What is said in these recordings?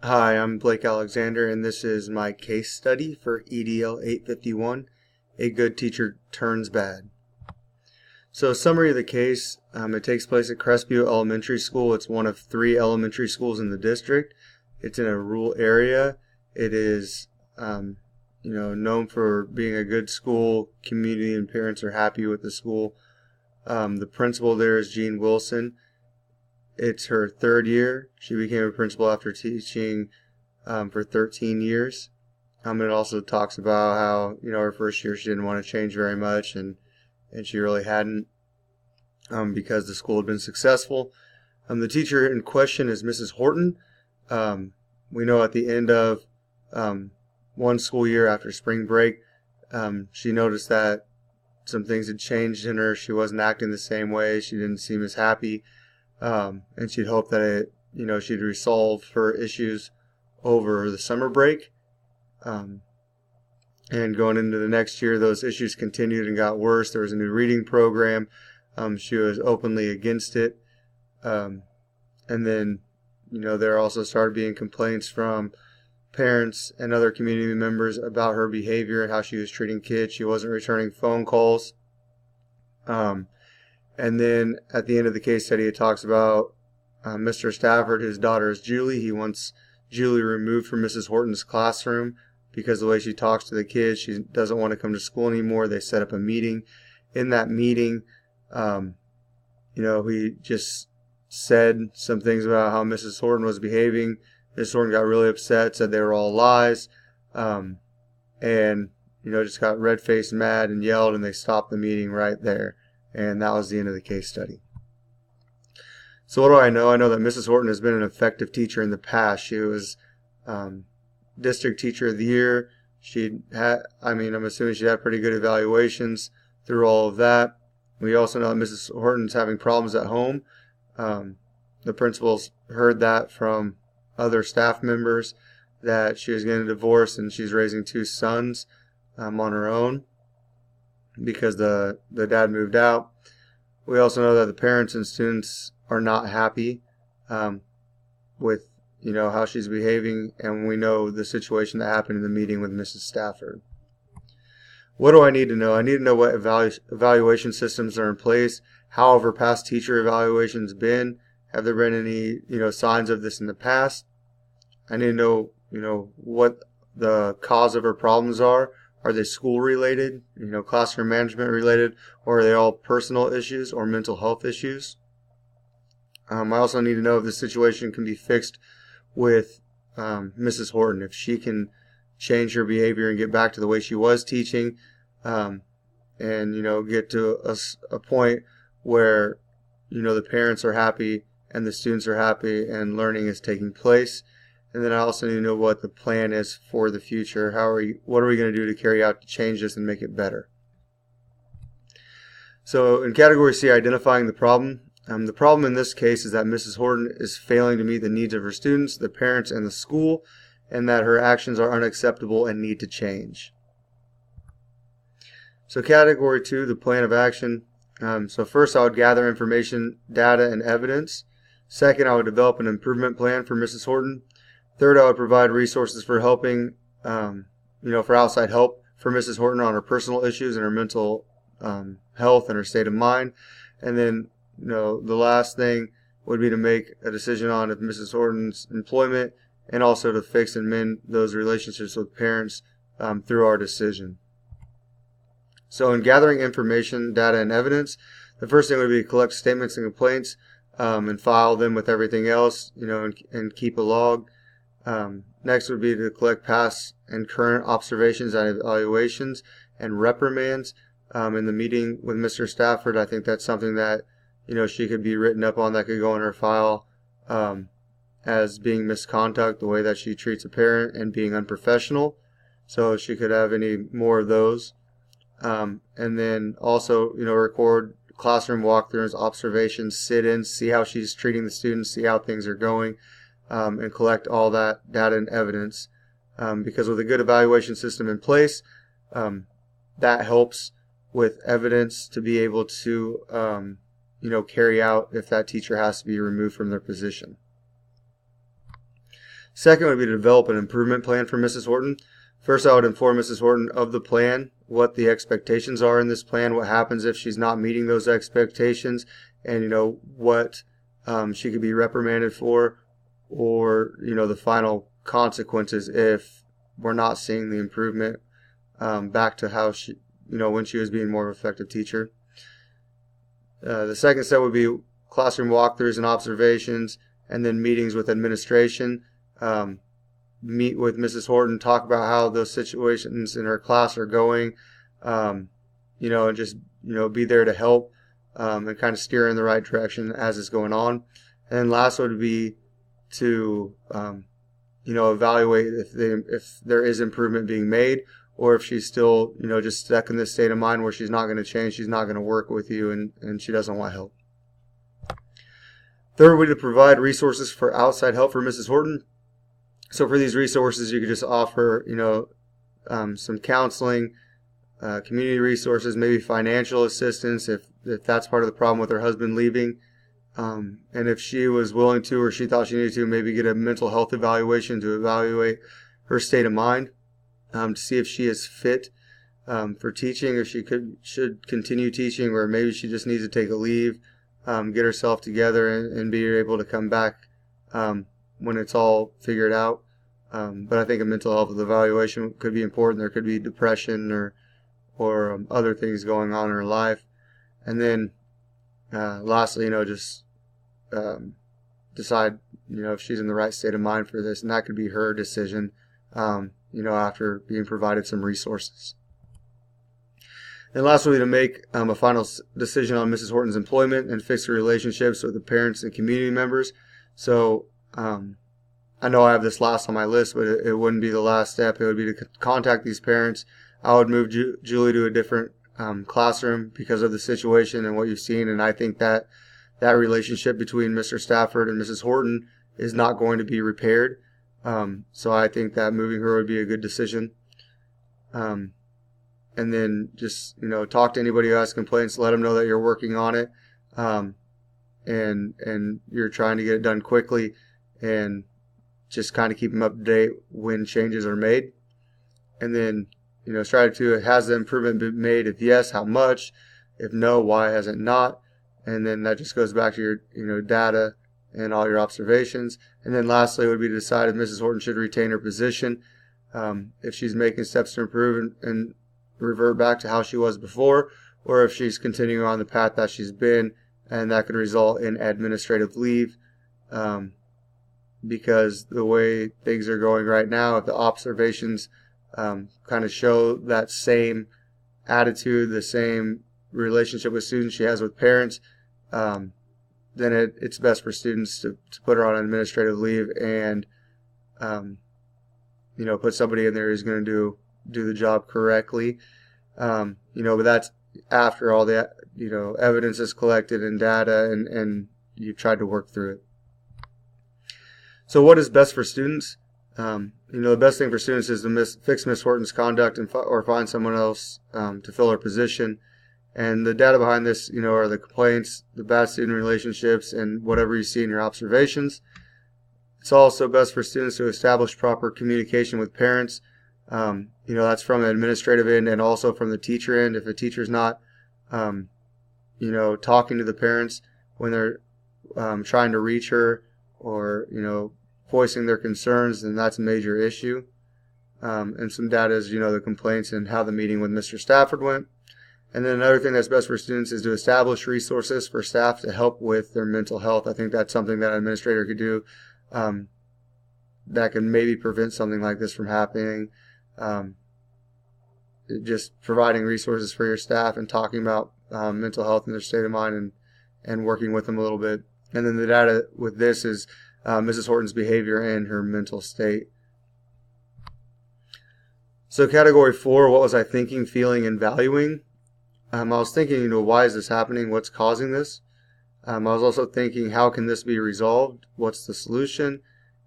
Hi, I'm Blake Alexander, and this is my case study for EDL 851, A Good Teacher Turns Bad. So, a summary of the case, it takes place at Crestview Elementary School. It's one of 3 elementary schools in the district. It's in a rural area. It is, known for being a good school. Community and parents are happy with the school. The principal there is Jean Wilson. It's her 3rd year. She became a principal after teaching for 13 years. It also talks about how, her first year she didn't want to change very much, and she really hadn't because the school had been successful. The teacher in question is Mrs. Horton. We know at the end of one school year after spring break, she noticed that some things had changed in her. She wasn't acting the same way. She didn't seem as happy. And she'd hoped that she'd resolve her issues over the summer break. And going into the next year, those issues continued and got worse. There was a new reading program. She was openly against it. And then, there also started being complaints from parents and other community members about her behavior and how she was treating kids. She wasn't returning phone calls. And then at the end of the case study, it talks about Mr. Stafford, his daughter is Julie. He wants Julie removed from Mrs. Horton's classroom because the way she talks to the kids, she doesn't want to come to school anymore. They set up a meeting. In that meeting, he just said some things about how Mrs. Horton was behaving. Mrs. Horton got really upset, said they were all lies, and just got red-faced, mad, and yelled, and they stopped the meeting right there. And that was the end of the case study. So what do I know? I know that Mrs. Horton has been an effective teacher in the past. She was District Teacher of the Year. I'm assuming she had pretty good evaluations through all of that. We also know that Mrs. Horton's having problems at home. The principals heard that from other staff members that she was getting a divorce and she's raising 2 sons on her own because the dad moved out. We also know that the parents and students are not happy with how she's behaving, and we know the situation that happened in the meeting with Mrs. Stafford. What do I need to know? I need to know what evaluation systems are in place. How have her past teacher evaluations been? Have there been any signs of this in the past? I need to know what the cause of her problems are. Are they school related, classroom management related, or are they all personal issues or mental health issues? I also need to know if the situation can be fixed with Mrs. Horton, if she can change her behavior and get back to the way she was teaching, and get to a point where the parents are happy and the students are happy and learning is taking place. And then I also need to know what the plan is for the future. What are we going to do to carry out to change this and make it better? So in category C, identifying the problem. The problem in this case is that Mrs. Horton is failing to meet the needs of her students, the parents, and the school, and that her actions are unacceptable and need to change. So category 2, the plan of action. So first I would gather information, data, and evidence. Second, I would develop an improvement plan for Mrs. Horton. Third, I would provide resources for helping, for outside help for Mrs. Horton on her personal issues and her mental health and her state of mind. And then, the last thing would be to make a decision on if Mrs. Horton's employment and also to fix and mend those relationships with parents through our decision. So in gathering information, data, and evidence, the first thing would be to collect statements and complaints and file them with everything else, and keep a log. Next would be to collect past and current observations and evaluations and reprimands. In the meeting with Mr. Stafford, I think that's something that she could be written up on, that could go in her file as being misconduct, the way that she treats a parent, and being unprofessional. So she could have any more of those. And then also record classroom walkthroughs, observations, sit-ins, see how she's treating the students, see how things are going. And collect all that data and evidence, because with a good evaluation system in place, that helps with evidence to be able to carry out if that teacher has to be removed from their position. Second would be to develop an improvement plan for Mrs. Horton. First, I would inform Mrs. Horton of the plan, what the expectations are in this plan, what happens if she's not meeting those expectations, and what she could be reprimanded for, or the final consequences if we're not seeing the improvement back to how she, when she was being more of an effective teacher. The second step would be classroom walkthroughs and observations, and then meetings with administration. Meet with Mrs. Horton, talk about how those situations in her class are going, and just be there to help and kind of steer in the right direction as it's going on. And then last would be to evaluate if there is improvement being made, or if she's still just stuck in this state of mind where she's not going to change, she's not going to work with you, and she doesn't want help. Third would be to provide resources for outside help for Mrs. Horton. So for these resources, you could just offer, some counseling, community resources, maybe financial assistance if that's part of the problem with her husband leaving. And if she was willing to, or she thought she needed to, maybe get a mental health evaluation to evaluate her state of mind, to see if she is fit for teaching, or should continue teaching, or maybe she just needs to take a leave, get herself together, and be able to come back when it's all figured out. But I think a mental health evaluation could be important. There could be depression or other things going on in her life. And then lastly, just decide, if she's in the right state of mind for this, and that could be her decision, after being provided some resources. And lastly, to make a final decision on Mrs. Horton's employment and fix her relationships with the parents and community members. So I know I have this last on my list, but it wouldn't be the last step. It would be to contact these parents. I would move Julie to a different classroom because of the situation and what you've seen, and I think that relationship between Mr. Stafford and Mrs. Horton is not going to be repaired. So I think that moving her would be a good decision. And then just, talk to anybody who has complaints. Let them know that you're working on it, and you're trying to get it done quickly, and just kind of keep them up to date when changes are made. And then, strategy 2, has the improvement been made? If yes, how much? If no, why has it not? And then that just goes back to your data and all your observations. And then lastly would be to decide if Mrs. Horton should retain her position, if she's making steps to improve and revert back to how she was before, or if she's continuing on the path that she's been, and that could result in administrative leave, because the way things are going right now, if the observations kind of show that same attitude, the same relationship with students she has with parents, then it's best for students to put her on administrative leave and put somebody in there who's going to do the job correctly. But that's after all the evidence is collected and data, and you've tried to work through it. So what is best for students? The best thing for students is to fix Miss Horton's conduct or find someone else to fill her position. And the data behind this, are the complaints, the bad student relationships, and whatever you see in your observations. It's also best for students to establish proper communication with parents. That's from the administrative end and also from the teacher end. If a teacher's not, talking to the parents when they're trying to reach her, or voicing their concerns, then that's a major issue. And some data is the complaints and how the meeting with Mr. Stafford went. And then another thing that's best for students is to establish resources for staff to help with their mental health. I think that's something that an administrator could do that can maybe prevent something like this from happening. Just providing resources for your staff and talking about mental health and their state of mind, and working with them a little bit. And then the data with this is Mrs. Horton's behavior and her mental state. So category 4, what was I thinking, feeling, and valuing? I was thinking, why is this happening? What's causing this? I was also thinking, how can this be resolved? What's the solution?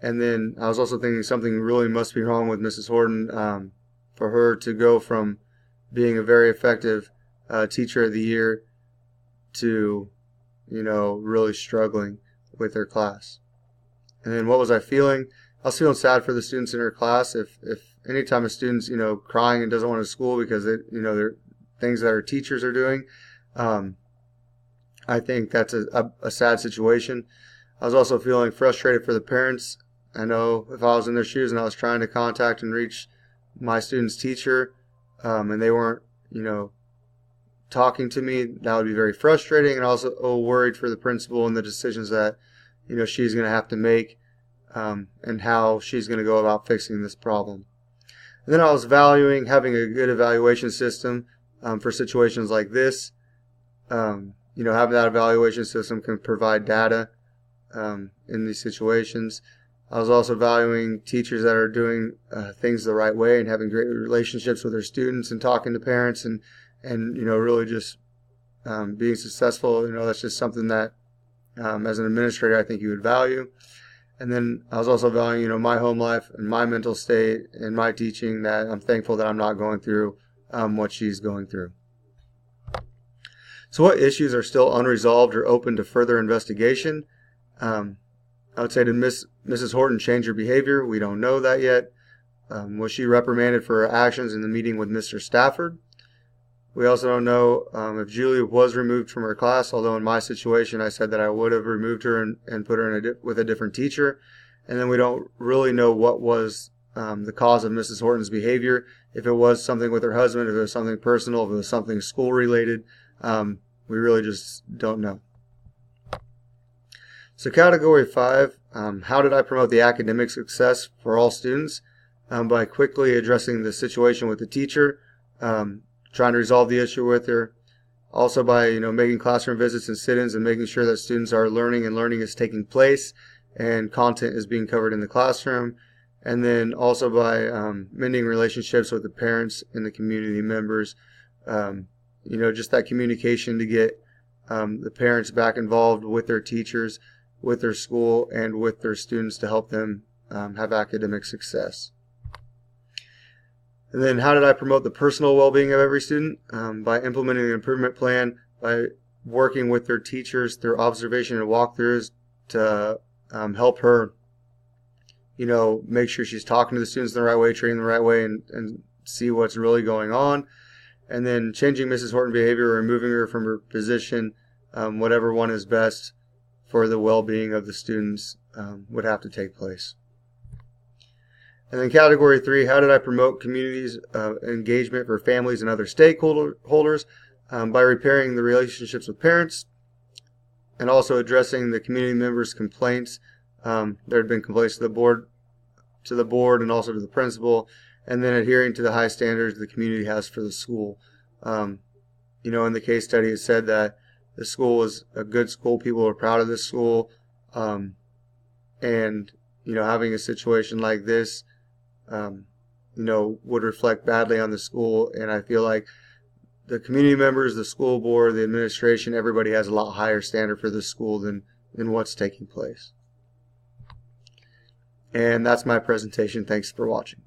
And then I was also thinking something really must be wrong with Mrs. Horton for her to go from being a very effective teacher of the year to, really struggling with her class. And then what was I feeling? I was feeling sad for the students in her class. If anytime a student's, crying and doesn't want to school because they're things that our teachers are doing, I think that's a sad situation. I was also feeling frustrated for the parents. I know if I was in their shoes and I was trying to contact and reach my student's teacher, and they weren't, talking to me, that would be very frustrating, and also worried for the principal and the decisions that, she's going to have to make, and how she's going to go about fixing this problem. And then I was valuing having a good evaluation system for situations like this. Having that evaluation system can provide data in these situations. I was also valuing teachers that are doing things the right way and having great relationships with their students and talking to parents and really just being successful. That's just something that as an administrator I think you would value. And then I was also valuing my home life and my mental state and my teaching, that I'm thankful that I'm not going through what she's going through. So what issues are still unresolved or open to further investigation? I would say, did Mrs. Horton change her behavior? We don't know that yet. Was she reprimanded for her actions in the meeting with Mr. Stafford? We also don't know if Julie was removed from her class, although in my situation I said that I would have removed her and put her with a different teacher. And then we don't really know what was the cause of Mrs. Horton's behavior, if it was something with her husband, if it was something personal, if it was something school related. We really just don't know. So category 5, how did I promote the academic success for all students? By quickly addressing the situation with the teacher, trying to resolve the issue with her. Also by making classroom visits and sit-ins and making sure that students are learning and learning is taking place and content is being covered in the classroom. And then also by mending relationships with the parents and the community members. Just that communication to get the parents back involved with their teachers, with their school, and with their students to help them have academic success. And then how did I promote the personal well-being of every student? By implementing an improvement plan, by working with their teachers through observation and walkthroughs to help her, make sure she's talking to the students the right way, treating them the right way, and see what's really going on. And then changing Mrs. Horton's behavior, removing her from her position, whatever one is best for the well-being of the students would have to take place. And then category 3, how did I promote communities engagement for families and other stakeholders? By repairing the relationships with parents and also addressing the community members' complaints. There had been complaints to the board and also to the principal, and then adhering to the high standards the community has for the school. In the case study it said that the school was a good school, people were proud of this school, and having a situation like this would reflect badly on the school. And I feel like the community members, the school board, the administration, everybody has a lot higher standard for the school than what's taking place. And that's my presentation. Thanks for watching.